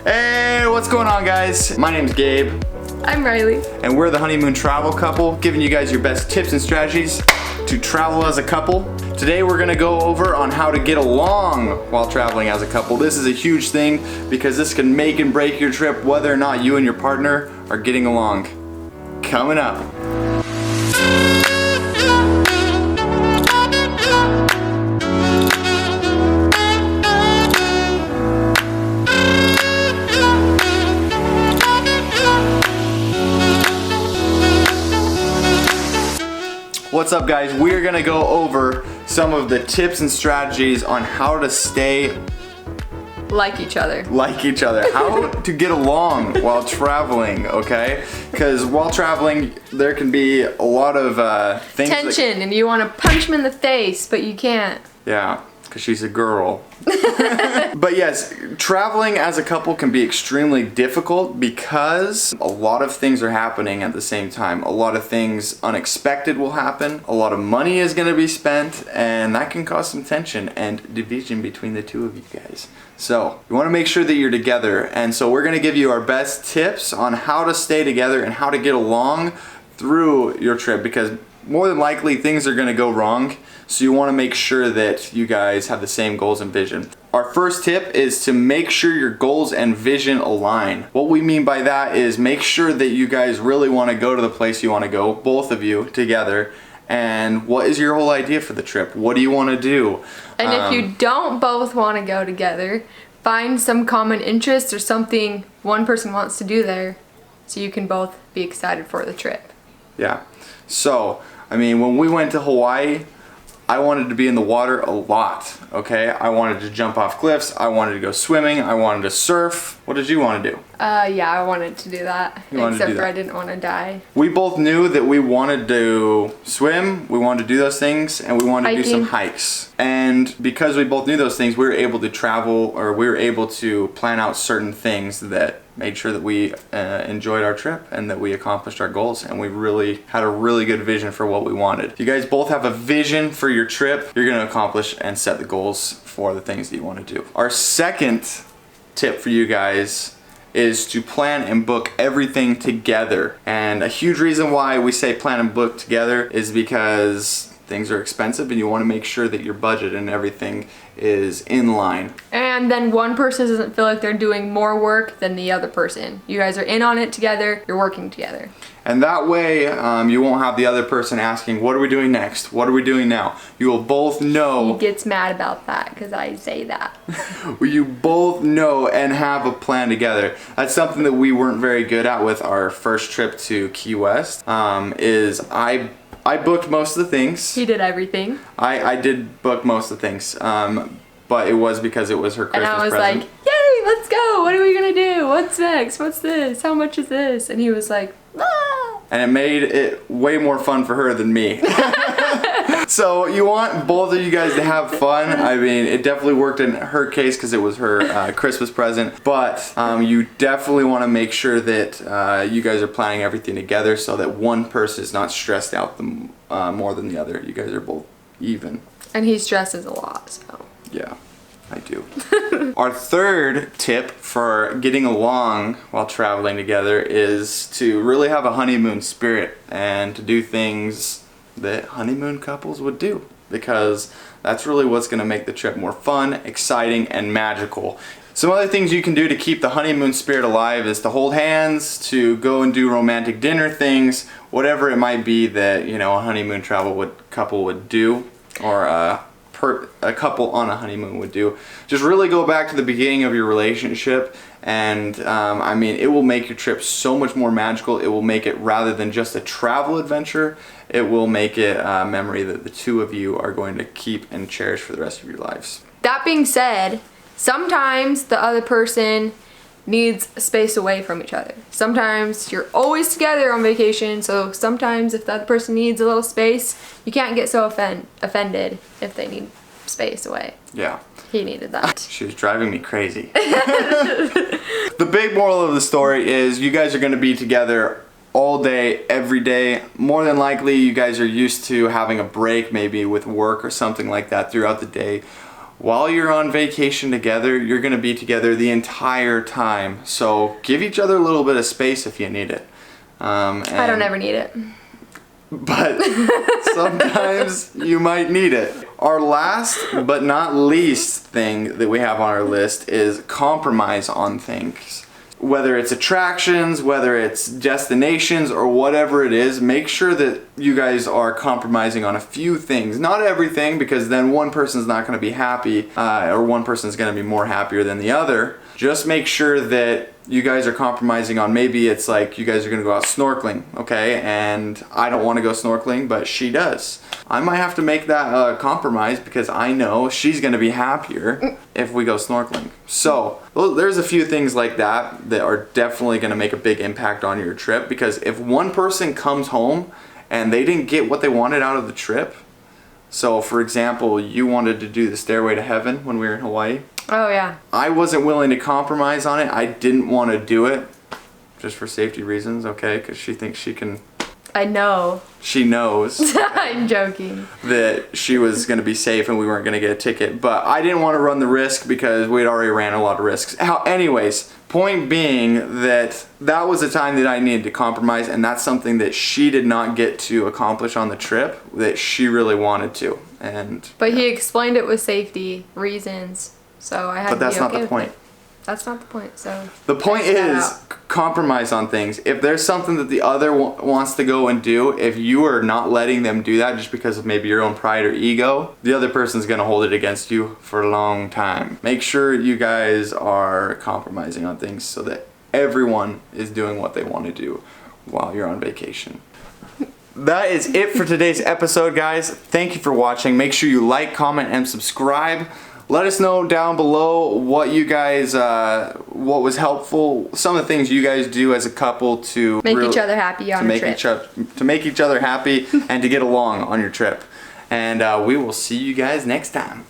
Hey, what's going on, guys? My name's Gabe. I'm Riley. And we're the Honeymoon Travel Couple, giving you guys your best tips and strategies to travel as a couple. Today we're gonna go over on how to get along while traveling as a couple. This is a huge thing because this can make and break your trip, whether or not you and your partner are getting along. Coming up. What's up, guys? We're gonna go over some of the tips and strategies on how to stay like each other. How to get along while traveling, okay? Because while traveling, there can be a lot of things. Tension, and you want to punch him in the face, but you can't. Yeah, because she's a girl. But yes, traveling as a couple can be extremely difficult because a lot of things are happening at the same time. A lot of things unexpected will happen. A lot of money is going to be spent, and that can cause some tension and division between the two of you guys. So you want to make sure that you're together, and so we're going to give you our best tips on how to stay together and how to get along through your trip, because more than likely things are going to go wrong. So you want to make sure that you guys have the same goals and vision. Our first tip is to make sure your goals and vision align. What we mean by that is make sure that you guys really want to go to the place you want to go, both of you together. And what is your whole idea for the trip? What do you want to do? And if you don't both want to go together, find some common interest or something one person wants to do there so you can both be excited for the trip. Yeah. So, I mean, when we went to Hawaii, I wanted to be in the water a lot, okay? I wanted to jump off cliffs, I wanted to go swimming, I wanted to surf. What did you want to do? Yeah, I wanted to do that, except for I didn't want to die. We both knew that we wanted to swim, we wanted to do those things, and we wanted to do some hikes. And because we both knew those things, we were able to travel, or we were able to plan out certain things that made sure that we enjoyed our trip and that we accomplished our goals, and we really had a really good vision for what we wanted. If you guys both have a vision for your trip, you're gonna accomplish and set the goals for the things that you want to do. Our second tip for you guys is to plan and book everything together. And a huge reason why we say plan and book together is because things are expensive and you want to make sure that your budget and everything is in line. And then one person doesn't feel like they're doing more work than the other person. You guys are in on it together, you're working together. And that way you won't have the other person asking, what are we doing next? What are we doing now? You will both know. He gets mad about that because I say that. You both know and have a plan together. That's something that we weren't very good at with our first trip to Key West, is I booked most of the things. He did everything. I did book most of the things, but it was because it was her Christmas present. And I was like, yay, let's go. What are we gonna do? What's next? What's this? How much is this? And he was like, ah. And it made it way more fun for her than me. So you want both of you guys to have fun. I mean, it definitely worked in her case because it was her Christmas present. But you definitely want to make sure that you guys are planning everything together so that one person is not stressed out more than the other. You guys are both even. And he stresses a lot, so. Yeah, I do. Our third tip for getting along while traveling together is to really have a honeymoon spirit and to do things that honeymoon couples would do, because that's really what's going to make the trip more fun, exciting, and magical. Some other things you can do to keep the honeymoon spirit alive is to hold hands, to go and do romantic dinner things, whatever it might be that, you know, a honeymoon couple would do, or a couple on a honeymoon would do. Just really go back to the beginning of your relationship, and I mean, it will make your trip so much more magical. It will make it, rather than just a travel adventure, it will make it a memory that the two of you are going to keep and cherish for the rest of your lives. That being said, sometimes the other person needs space away from each other. Sometimes you're always together on vacation, so sometimes if the other person needs a little space, you can't get so offended if they need space away. Yeah. He needed that. She was driving me crazy. The big moral of the story is you guys are going to be together all day, every day. More than likely, you guys are used to having a break, maybe with work or something like that throughout the day. while you're on vacation together, you're going to be together the entire time. So give each other a little bit of space if you need it. I don't ever need it. But sometimes you might need it. Our last but not least thing that we have on our list is compromise on things. Whether it's attractions, whether it's destinations, or whatever it is, make sure that you guys are compromising on a few things. Not everything, because then one person's not going to be happy, or one person's going to be more happier than the other. Just make sure that you guys are compromising on, maybe it's like you guys are going to go out snorkeling, okay? And I don't want to go snorkeling, but she does. I might have to make that compromise because I know she's going to be happier if we go snorkeling. So there's a few things like that that are definitely going to make a big impact on your trip, because if one person comes home and they didn't get what they wanted out of the trip, so for example, you wanted to do the Stairway to Heaven when we were in Hawaii. Oh yeah. I wasn't willing to compromise on it. I didn't want to do it just for safety reasons, okay? Because she thinks she can. I know. She knows. I'm joking. That she was going to be safe and we weren't going to get a ticket. But I didn't want to run the risk because we'd already ran a lot of risks. Anyways, point being that was a time that I needed to compromise, and that's something that she did not get to accomplish on the trip that she really wanted to. But he explained it with safety reasons. So I had to be okay with it. But that's not the point. That's not the point. So the point is compromise on things. If there's something that the other wants to go and do, if you are not letting them do that just because of maybe your own pride or ego, the other person's going to hold it against you for a long time. Make sure you guys are compromising on things so that everyone is doing what they want to do while you're on vacation. That is it for today's episode, guys. Thank you for watching. Make sure you like, comment, and subscribe. Let us know down below what you guys, what was helpful, some of the things you guys do as a couple to make each other happy on a trip. To make each other happy and to get along on your trip. And we will see you guys next time.